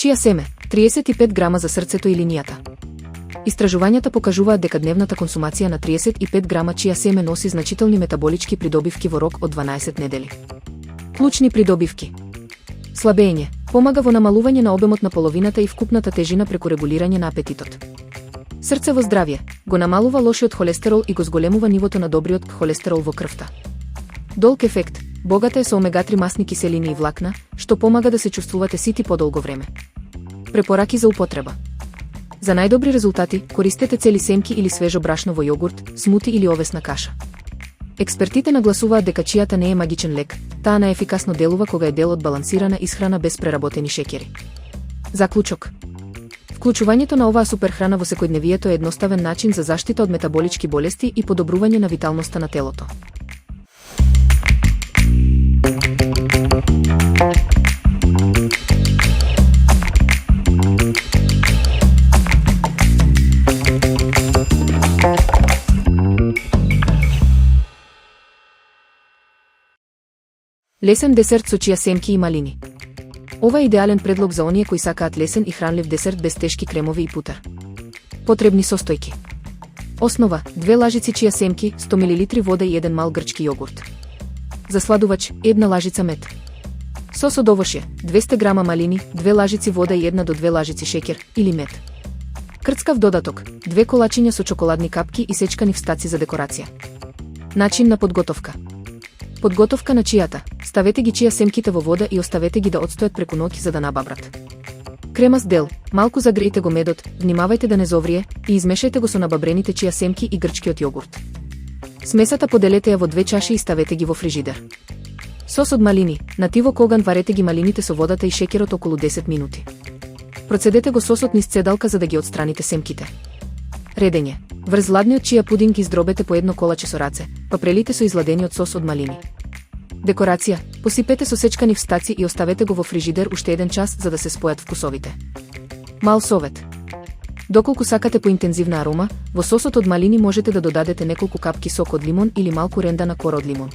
Чија семе, 35 грама за срцето и линијата. Истражувањата покажуваат дека дневната консумација на 35 грама чија семе носи значителни метаболички придобивки во рок од 12 недели. Клучни придобивки. Слабење, помага во намалување на обемот на половината и вкупната тежина преку регулирање на апетитот. Срцево здравје, го намалува лошиот холестерол и го зголемува нивото на добриот холестерол во крвта. Долг ефект, богата е со омега-3 масни киселини и влакна, што помага да се чувствувате сити подолго време. Препораки за употреба. За најдобри резултати, користете цели семки или свежо брашно во јогурт, смути или овесна каша. Експертите нагласуваат дека чијата не е магичен лек, таа најефикасно делува кога е дел од балансирана исхрана без преработени шеќери. Заклучок. Вклучувањето на оваа суперхрана во секојдневието е едноставен начин за заштита од метаболички болести и подобрување на виталноста на телото. Лесен десерт со чија семки и малини. Ова е идеален предлог за оние кои сакаат лесен и хранлив десерт без тешки кремови и путар. Потребни состојки. Основа: 2 лажици чија семки, 100 мл вода и 1 мал грчки јогурт. Засладувач: 1 лажица мед. Сос од овошје: 200 грама малини, 2 лажици вода и 1 до 2 лажици шеќер или мед. Крцкав додаток: 2 колачиња со чоколадни капки и сечкани встаци за декорација. Начин на подготовка. Подготовка на чијата. Ставете ги чија семките во вода и оставете ги да одстојат преку ноќ за да набабрат. Кремаст дел: малку загрејте го медот, внимавајте да не зоврие и измешајте го со набабрените чија семки и грчкиот јогурт. Смесата поделете ја во 2 чаши и ставете ги во фрижидер. Сос од малини: на тиво коган варете ги малините со водата и шеќерот околу 10 минути. Процедете го сосот низ цедалка за да ги отстраните семките. Редење: врз зладниот чија пудинг ги здробете по 1 колаче со раце, па прелите со изладениот сос од малини. Декорација: посипете со сечкани встаци и оставете го во фрижидер уште 1 час за да се спојат вкусовите. Мал совет. Доколку сакате поинтензивна арома, во сосот од малини можете да додадете неколку капки сок од лимон или малку рендана кора од лимон.